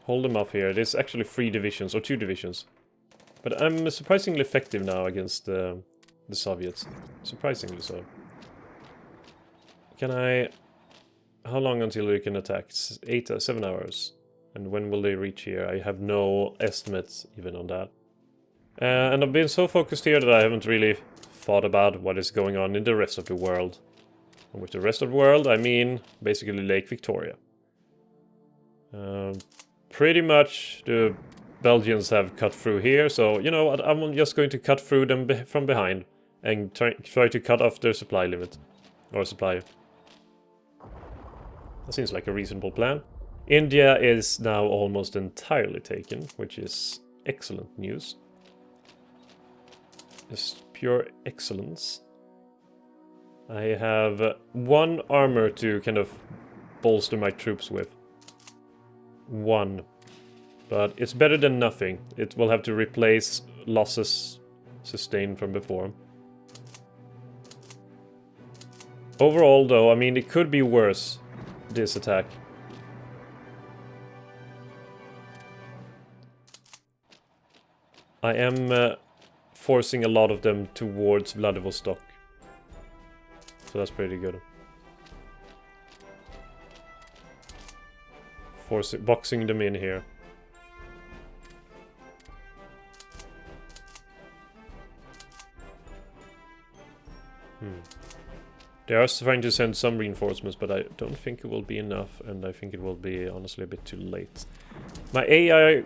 hold them off here. There's actually 3 divisions, or 2 divisions. But I'm surprisingly effective now against the Soviets. Surprisingly so. Can I... How long until we can attack? 7 hours. And when will they reach here? I have no estimates even on that. And I've been so focused here that I haven't really thought about what is going on in the rest of the world. And with the rest of the world, I mean basically Lake Victoria. Pretty much the Belgians have cut through here, so you know what, I'm just going to cut through them from behind and try to cut off their supply limit. Or supply. That seems like a reasonable plan. India is now almost entirely taken, which is excellent news. Just pure excellence. I have 1 armor to kind of bolster my troops with. 1. But it's better than nothing. It will have to replace losses sustained from before. Overall, though, I mean, it could be worse, this attack. I am forcing a lot of them towards Vladivostok. So that's pretty good. Boxing them in here. They are trying to send some reinforcements, but I don't think it will be enough, and I think it will be, honestly, a bit too late. My AI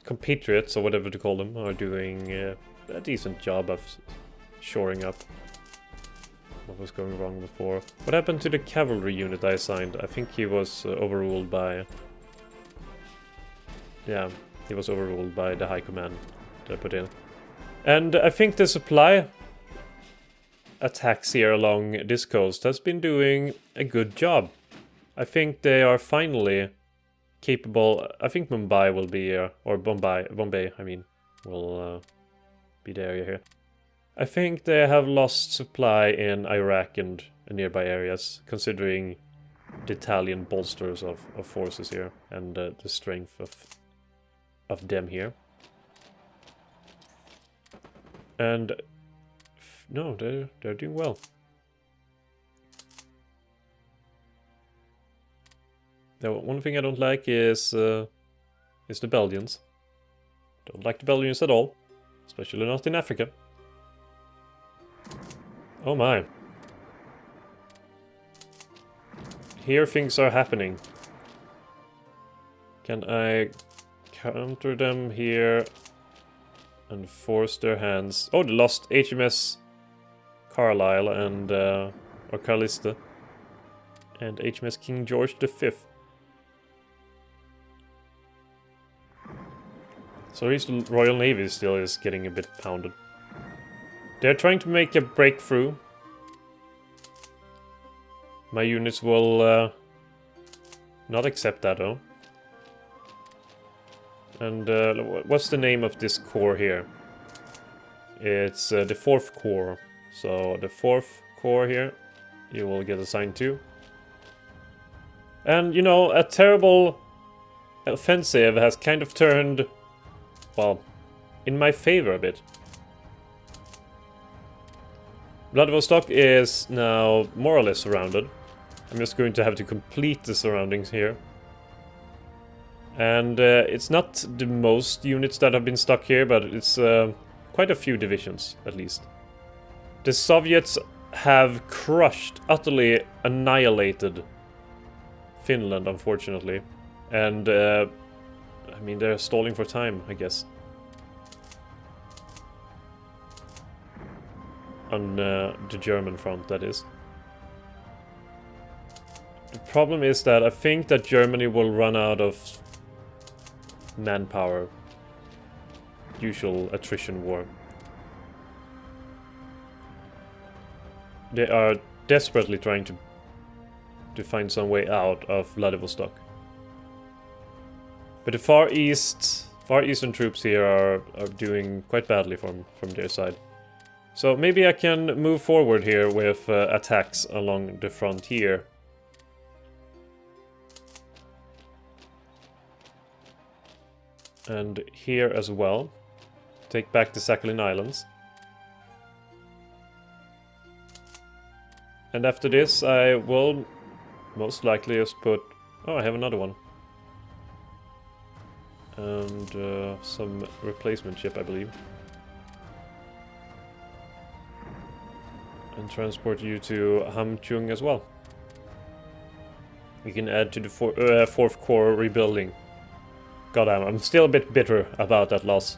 compatriots, or whatever to call them, are doing a decent job of shoring up what was going wrong before. What happened to the cavalry unit I assigned? I think he was overruled by... Yeah, he was overruled by the high command that I put in. And I think the supply attacks here along this coast has been doing a good job. I think they are finally capable... I think Mumbai will be here, or Bombay, I mean, will be the area here. I think they have lost supply in Iraq and nearby areas, considering the Italian bolsters of forces here, and the strength of them here. And... No, they're doing well. Now, one thing I don't like is the Belgians. Don't like the Belgians at all, especially not in Africa. Oh my. Here things are happening. Can I counter them here and force their hands? Oh, they lost HMS Carlisle and or Carlista and HMS King George V. So his Royal Navy still is getting a bit pounded. They're trying to make a breakthrough. My units will not accept that though. And what's the name of this corps here? It's the 4th Corps. So the 4th Corps here, you will get assigned to. And you know, a terrible offensive has kind of turned, well, in my favor a bit. Vladivostok is now more or less surrounded. I'm just going to have to complete the surroundings here. And it's not the most units that have been stuck here, but it's quite a few divisions, at least. The Soviets have crushed, utterly annihilated Finland, unfortunately. And, I mean, they're stalling for time, I guess. On the German front, that is. The problem is that I think that Germany will run out of manpower. Usual attrition war. They are desperately trying to find some way out of Vladivostok. But the Far Eastern troops here are doing quite badly from their side. So maybe I can move forward here with attacks along the front here. And here as well. Take back the Sakhalin Islands. And after this I will most likely just put... Oh, I have another one. And some replacement ship, I believe. And transport you to Hamchung as well. We can add to the fourth core rebuilding. Goddamn, I'm still a bit bitter about that loss.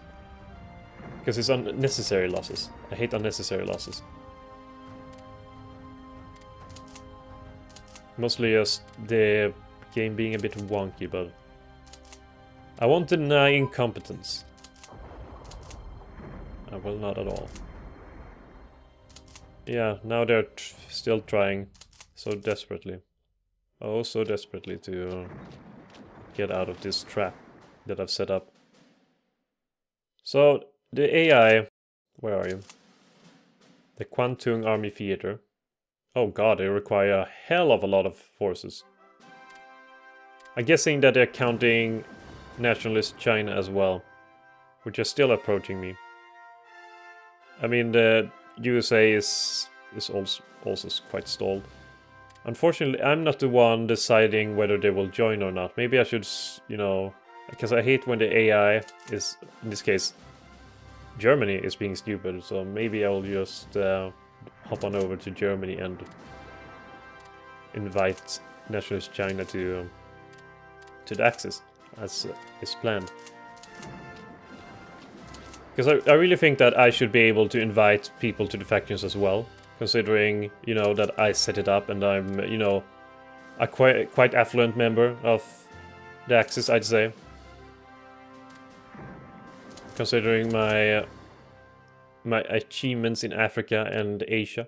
Because it's unnecessary losses. I hate unnecessary losses. Mostly just the game being a bit wonky, but... I won't deny incompetence. I will not at all. Yeah, now they're still trying so desperately. Oh, so desperately to get out of this trap that I've set up. So, the AI... Where are you? The Kwantung Army Theater. Oh god, they require a hell of a lot of forces. I'm guessing that they're counting nationalist China as well, which are still approaching me. I mean, the USA is also quite stalled. Unfortunately, I'm not the one deciding whether they will join or not. Maybe I should, you know, because I hate when the AI is, in this case, Germany is being stupid. So maybe I'll just hop on over to Germany and invite nationalist China to the Axis as is planned. Because I really think that I should be able to invite people to the factions as well, considering, you know, that I set it up and I'm, you know, a quite affluent member of the Axis, I'd say. Considering my achievements in Africa and Asia.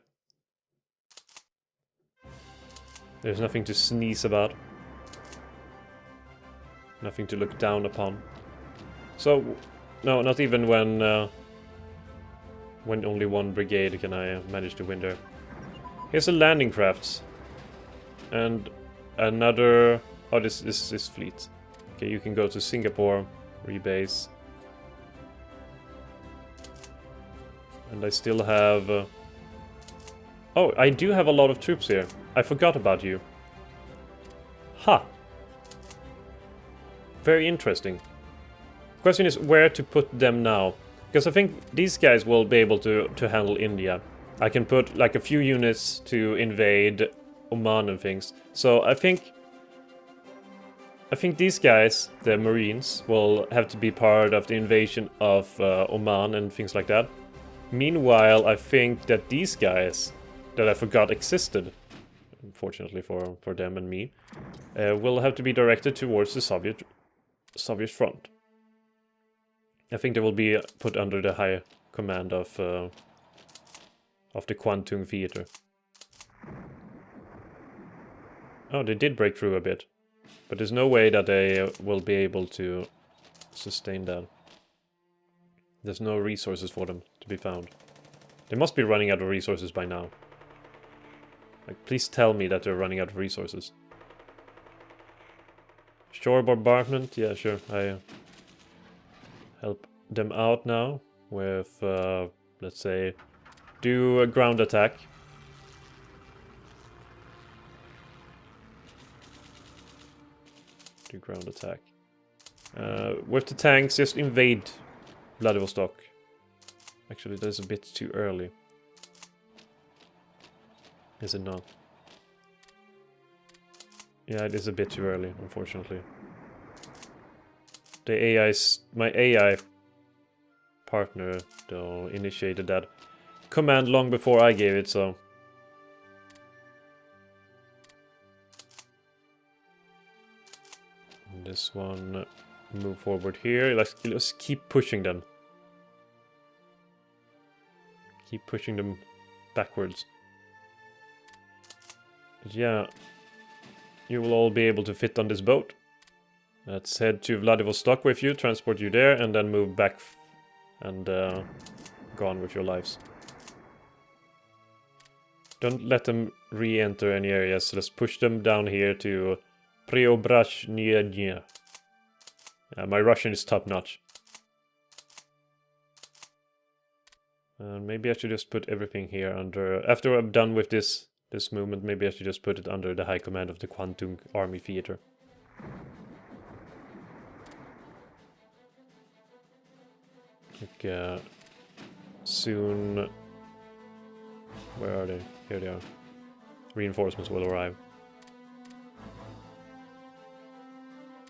There's nothing to sneeze about. Nothing to look down upon. So, no, not even when only one brigade can I manage to win there. Here's a landing craft. And another... Oh, this is fleet. Okay, you can go to Singapore, rebase. And I still have... Oh, I do have a lot of troops here. I forgot about you. Ha! Very interesting. The question is where to put them now. Because I think these guys will be able to handle India. I can put like a few units to invade Oman and things. So I think these guys, the Marines, will have to be part of the invasion of Oman and things like that. Meanwhile, I think that these guys that I forgot existed, unfortunately for them and me, will have to be directed towards the Soviet front. I think they will be put under the high command of the Kwantung Theater. Oh, they did break through a bit, but there's no way that they will be able to sustain that. There's no resources for them to be found. They must be running out of resources by now. Like, please tell me that they're running out of resources. Shore bombardment? Yeah, sure. I help them out now with, let's say, do a ground attack. Do ground attack. With the tanks, just invade Vladivostok. Actually, that's a bit too early. Is it not? Yeah, it is a bit too early, unfortunately. My AI partner, though, initiated that command long before I gave it, so... And this one, move forward here. Let's keep pushing them. Keep pushing them backwards. But yeah, you will all be able to fit on this boat. Let's head to Vladivostok with you, transport you there, and then move back and go on with your lives. Don't let them re-enter any areas, so let's push them down here to Preobrazhenie. My Russian is top-notch. Maybe I should just put everything here under... After I'm done with this movement, maybe I should just put it under the High Command of the Kwantung Army Theater. Like, soon... Where are they? Here they are. Reinforcements will arrive.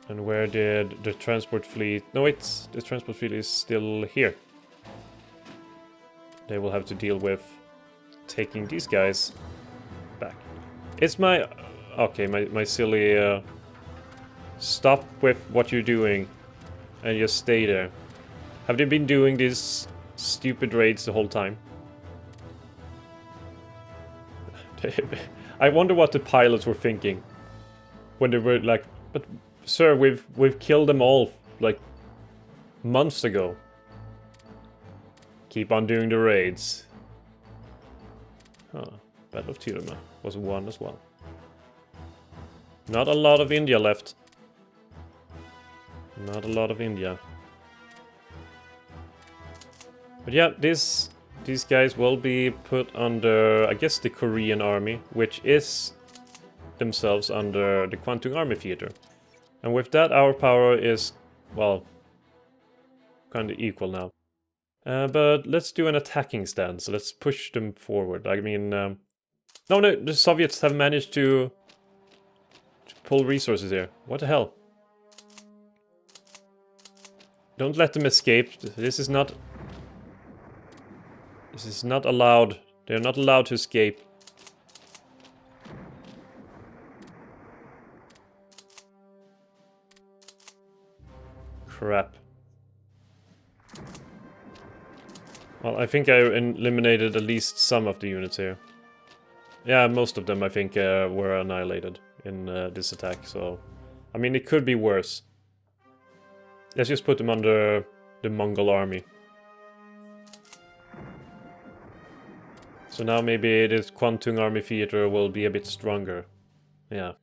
And where did the transport fleet... No, wait, the transport fleet is still here. They will have to deal with taking these guys back. It's my... Okay, my silly... Stop with what you're doing and just stay there. Have they been doing these stupid raids the whole time? I wonder what the pilots were thinking when they were like, but sir, we've killed them all like months ago. Keep on doing the raids. Huh. Battle of Tiruma was won as well. Not a lot of India left. Not a lot of India. But yeah, these guys will be put under, I guess, the Korean army, which is themselves under the Kwantung Army Theater. And with that, our power is, well, kind of equal now. But let's do an attacking stance. Let's push them forward. I mean, no, the Soviets have managed to pull resources here. What the hell? Don't let them escape. This is not allowed. They're not allowed to escape. Crap. Well, I think I eliminated at least some of the units here. Yeah, most of them I think were annihilated in this attack, so... I mean, it could be worse. Let's just put them under the Mongol army. So now maybe this Kwantung Army Theater will be a bit stronger. Yeah.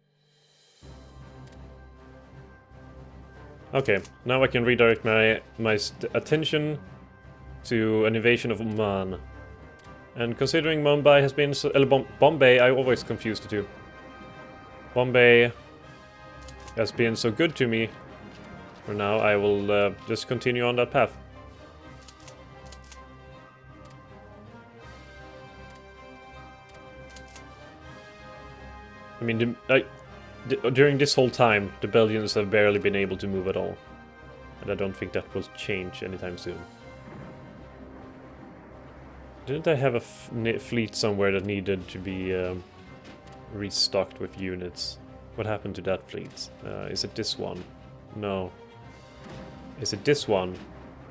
Okay, now I can redirect my attention to an invasion of Oman. And considering Mumbai has been... Bombay, I always confuse the two. Bombay has been so good to me. For now, I will just continue on that path. I mean, during this whole time, the Belgians have barely been able to move at all. And I don't think that will change anytime soon. Didn't I have a fleet somewhere that needed to be restocked with units? What happened to that fleet? Is it this one? No. Is it this one?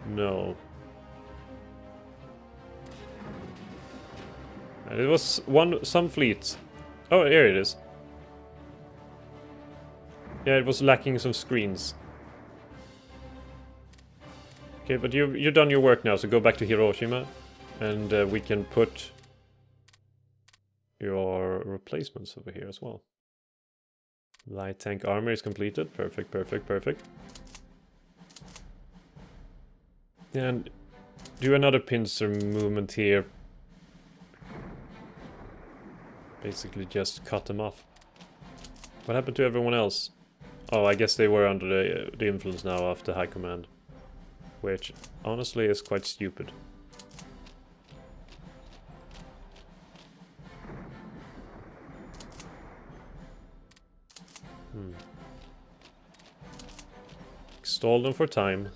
No. And it was some fleet. Oh, here it is. Yeah, it was lacking some screens. Okay, but you've done your work now, so go back to Hiroshima. And we can put your replacements over here as well. Light tank armor is completed. Perfect, perfect, perfect. And do another pincer movement here. Basically just cut them off. What happened to everyone else? Oh, I guess they were under the influence now of the High Command. Which, honestly, is quite stupid. Stall them for time.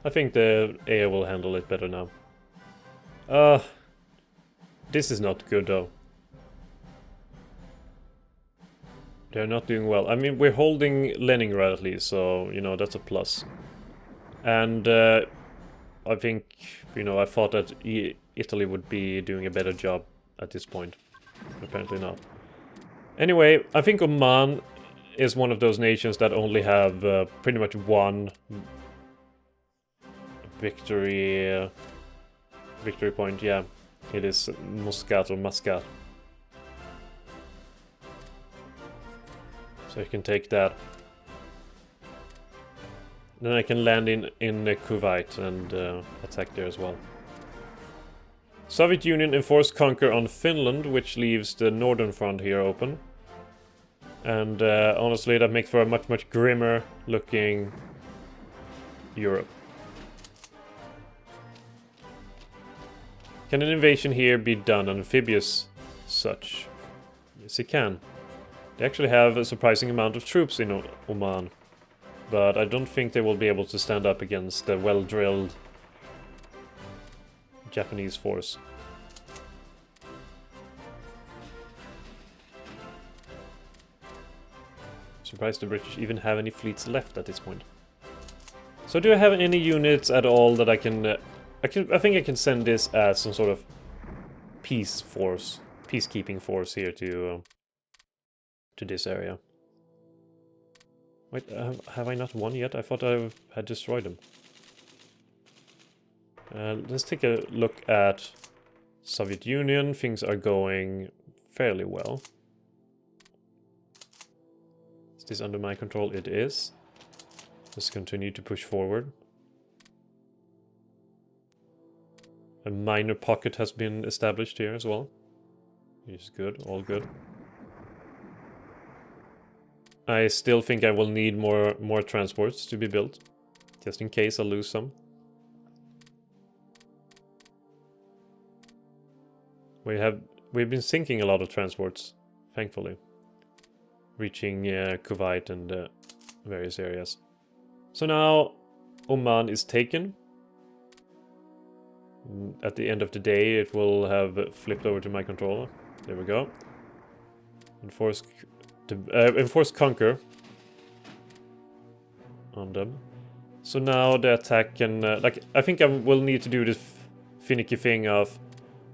I think the AI will handle it better now. This is not good though. They're not doing well. I mean, we're holding Leningrad at least, so, you know, that's a plus. And I think, you know, I thought that Italy would be doing a better job at this point. Apparently not. Anyway, I think Oman is one of those nations that only have pretty much one victory point. Yeah, it is Muscat or Muscat. So you can take that. Then I can land in Kuwait and attack there as well. Soviet Union enforced conquer on Finland, which leaves the northern front here open. And honestly, that makes for a much grimmer looking Europe. Can an invasion here be done, amphibious such? Yes, it can. They actually have a surprising amount of troops in Oman. But I don't think they will be able to stand up against the well-drilled Japanese force. Surprised the British even have any fleets left at this point. So do I have any units at all that I can... I think I can send this as some sort of peacekeeping force here to this area. Wait, have I not won yet? I thought I had destroyed them. Let's take a look at Soviet Union. Things are going fairly well. Is this under my control? It is. Let's continue to push forward. A minor pocket has been established here as well. Which is good, all good. I still think I will need more transports to be built. Just in case I lose some. We've been sinking a lot of transports, thankfully. Reaching Kuwait and various areas. So now Oman is taken. At the end of the day, it will have flipped over to my controller. There we go. Enforce conquer on them. So now the attack can... I think I will need to do this finicky thing of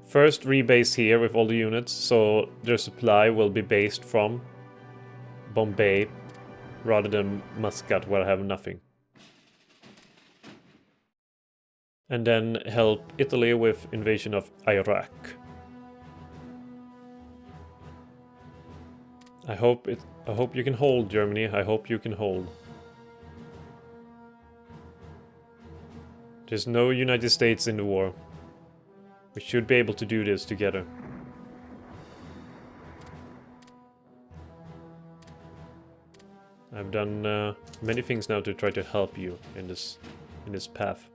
first rebase here with all the units, so their supply will be based from Bombay rather than Muscat, where I have nothing. And then help Italy with invasion of Iraq. I hope you can hold, Germany. I hope you can hold. There's no United States in the war. We should be able to do this together. I've done many things now to try to help you in this path.